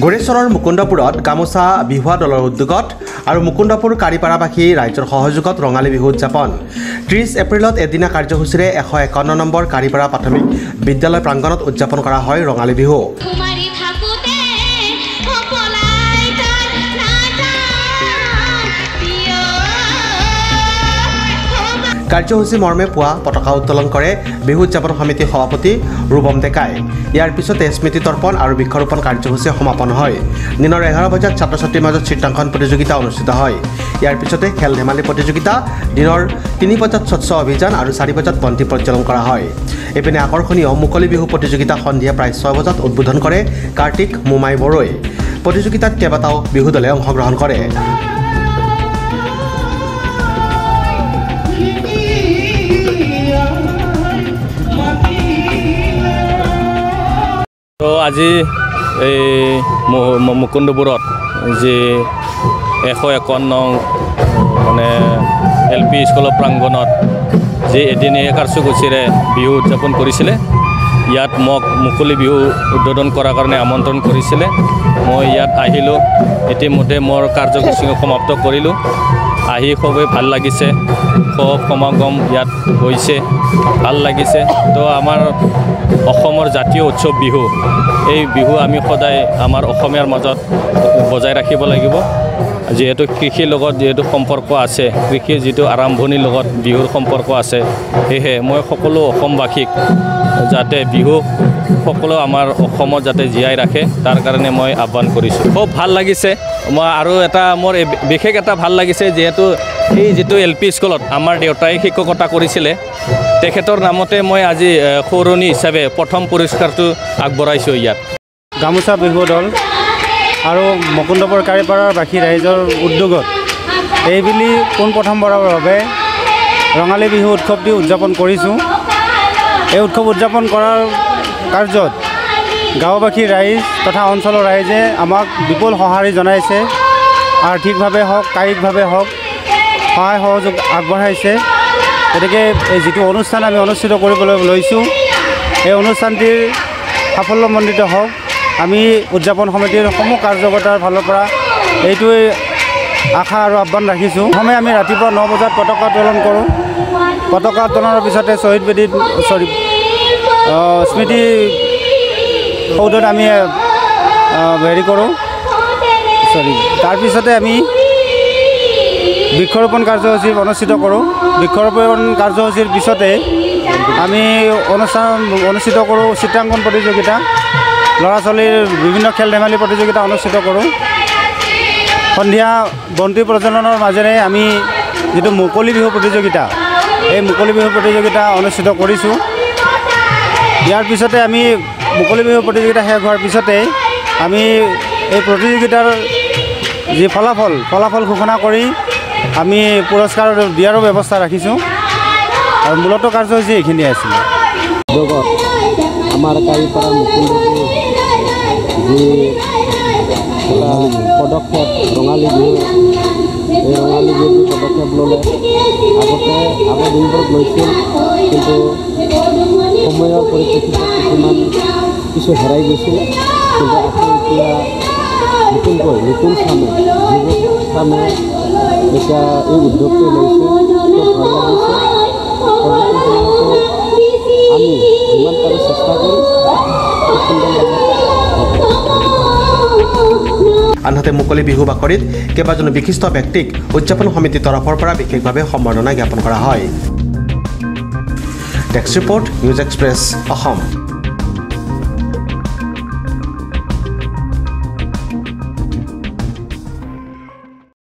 গোৰেশ্বৰৰ মুকুন্দপুৰত গামোচা বিহুৱা দলৰ উদ্যোগত আৰু মুকুন্দপুৰ কাৰিপাৰাবাসী ৰাইজৰ সহযোগত ৰঙালী বিহু উদযাপন 30 এপ্ৰিলত এদিনা কাৰ্যসূচীৰে 151 নম্বৰ কাৰিপাৰা প্ৰাথমিক বিদ্যালয় প্ৰাংগণত উদযাপন কৰা হয় ৰঙালী বিহু। কাৰ্যসূচী মৰ্মে পুৱা পতাকা উত্তোলন কৰে বিহু উদযাপন সমিতিৰ সভাপতি ৰূপম ডেকাই। ইয়াৰ পিছতে স্মৃতি তৰ্পণ আৰু বৃক্ষৰোপণ কাৰ্যসূচী সমাপন হয়। দিনৰ 11 বজাত ছাত্ৰ ছাত্ৰীৰ মাজত চিত্ৰাংকন প্ৰতিযোগিতা অনুষ্ঠিত হয়। ইয়াৰ পিছতে খেল ধেমালি প্ৰতিযোগিতা, দিনৰ 3 বজাত স্বচ্ছ অভিযান আৰু 4 বজাত বন্তি প্ৰজ্বলন কৰা হয়। এইপিনে আকৰ্ষণীয় মুকলি বিহু প্ৰতিযোগিতা সন্ধিয়া প্ৰায় 6 বজাত উদ্বোধন কৰে কাৰ্তিক মোমাই বৰৈ। প্ৰতিযোগিতাত কেইবাটাও বিহু দলে অংশগ্ৰহণ কৰে। তো আজি এই মুকুন্দপুৰত যি 151 নং মানে LP স্কুলৰ প্ৰাংগণত যি এদিনীয়া কাৰ্যসূচীৰে বিহু উদযাপন কৰিছিলে, ইয়াত মোক মুকলি বিহু উদ্বোধন কৰাৰ কাৰণে আমন্ত্ৰণ কৰিছিলে। মই ইয়াত আহিলোঁ, ইতিমধ্যে মোৰ কাৰ্যসূচী সমাপ্ত কৰিলোঁ। আহি খুবেই ভাল লাগিছে, খুব সমাগম ইয়াত হৈছে, ভাল লাগিছে। তো আমাৰ অসমৰ জাতীয় উৎসৱ বিহু, এই বিহু আমি সদায় আমাৰ অসমীয়াৰ মাজত বজাই ৰাখিব লাগিব। যিহেতু কৃষিৰ লগত যিহেতু সম্পৰ্ক আছে, কৃষিৰ যিটো আৰম্ভণিৰ লগত বিহুৰ সম্পৰ্ক আছে, সেয়েহে মই সকলো অসমবাসীক যাতে বিহু সকলো আমাৰ অসমত যাতে জীয়াই ৰাখে তাৰ কাৰণে মই আহ্বান কৰিছোঁ। খুব ভাল লাগিছে। মই আৰু এটা মোৰ বিশেষ এটা ভাল লাগিছে, যিহেতু এই যিটো LP স্কুলত আমাৰ দেউতাই শিক্ষকতা কৰিছিলে, তেখেতৰ নামতে মই আজি সৌৰণী হিচাপে প্ৰথম পুৰস্কাৰটো আগবঢ়াইছোঁ। ইয়াত গামোচা বিহু দল আৰু মুকুন্দপুৰ কাৰিপাৰাৰ বাসী ৰাইজৰ উদ্যোগত এইবুলি পোনপ্ৰথমবাৰৰ বাবে ৰঙালী বিহু উৎসৱটি উদযাপন কৰিছোঁ। এই উৎসৱ উদযাপন কৰাৰ কাৰ্যত গাঁওবাসী ৰাইজ তথা অঞ্চলৰ ৰাইজে আমাক বিপুল সঁহাৰি জনাইছে। আৰ্থিকভাৱে হওক, কায়িকভাৱে হওক সহায় সহযোগ আগবঢ়াইছে। গতিকে এই যিটো অনুষ্ঠান আমি অনুষ্ঠিত কৰিবলৈ লৈছোঁ, এই অনুষ্ঠানটিৰ সাফল্যমণ্ডিত হওক। আমি উদযাপন সমিতিৰ সমূহ কাৰ্যকৰ্তাৰ ফালৰ পৰা এইটোৱে আশা আৰু আহ্বান ৰাখিছোঁ। প্ৰথমে আমি ৰাতিপুৱা 9 বজাত পতাকা উত্তোলন কৰোঁ। পতাকা উত্তোলনৰ পিছতে শ্বহীদ বেদীত স্মৃতি সৌধত আমি হেৰি কৰোঁ। তাৰপিছতে আমি বৃক্ষৰোপণ কাৰ্যসূচী অনুষ্ঠিত কৰোঁ। বৃক্ষৰোপণ কাৰ্যসূচীৰ পিছতে আমি অনুষ্ঠিত কৰোঁ চিত্ৰাংকন প্ৰতিযোগিতা, ল'ৰা ছোৱালীৰ বিভিন্ন খেল ধেমালি প্ৰতিযোগিতা অনুষ্ঠিত কৰোঁ। সন্ধিয়া বন্তি প্ৰজ্বলনৰ মাজেৰে আমি যিটো মুকলি বিহু প্ৰতিযোগিতা, এই মুকলি বিহু প্ৰতিযোগিতা অনুষ্ঠিত কৰিছোঁ। ইয়াৰ পিছতে আমি মুকলি বিহু প্ৰতিযোগিতা শেষ হোৱাৰ পিছতে আমি এই প্ৰতিযোগিতাৰ যি ফলাফল ঘোষণা কৰি আমি পুৰস্কাৰ দিয়াৰো ব্যৱস্থা ৰাখিছোঁ। আৰু মূলত কাৰ্যসূচী এইখিনিয়ে আছিলে। আমাৰ কাৰিপাৰা মুকুন্দপুৰ যি পদক্ষেপ ৰঙালী বিহু, এই ৰঙালী বিহুৰ পদক্ষেপ ল'লে আগৰ দিনবোৰত লৈছিল, কিন্তু সময়ৰ পৰিপ্ৰেক্ষিতত কিছুমান কিছু হেৰাই গৈছিল। কিন্তু আকৌ এতিয়া নতুন চামে যুৱক চামে এতিয়া এই উদ্যোগটো লৈছে, খুব ভাল লাগিছে। পৰৱৰ্তী সময়তো আমি যিমান পাৰোঁ চেষ্টা কৰিম খুব সুন্দৰ লাগে। আনহাতে মুকলি বিহু বাকৰিত কেইবাজনো বিশিষ্ট ব্যক্তিক উদযাপন সমিতিৰ তৰফৰ পৰা বিশেষভাৱে সম্বৰ্ধনা জ্ঞাপন কৰা হয়। Desk report, news express, Assam.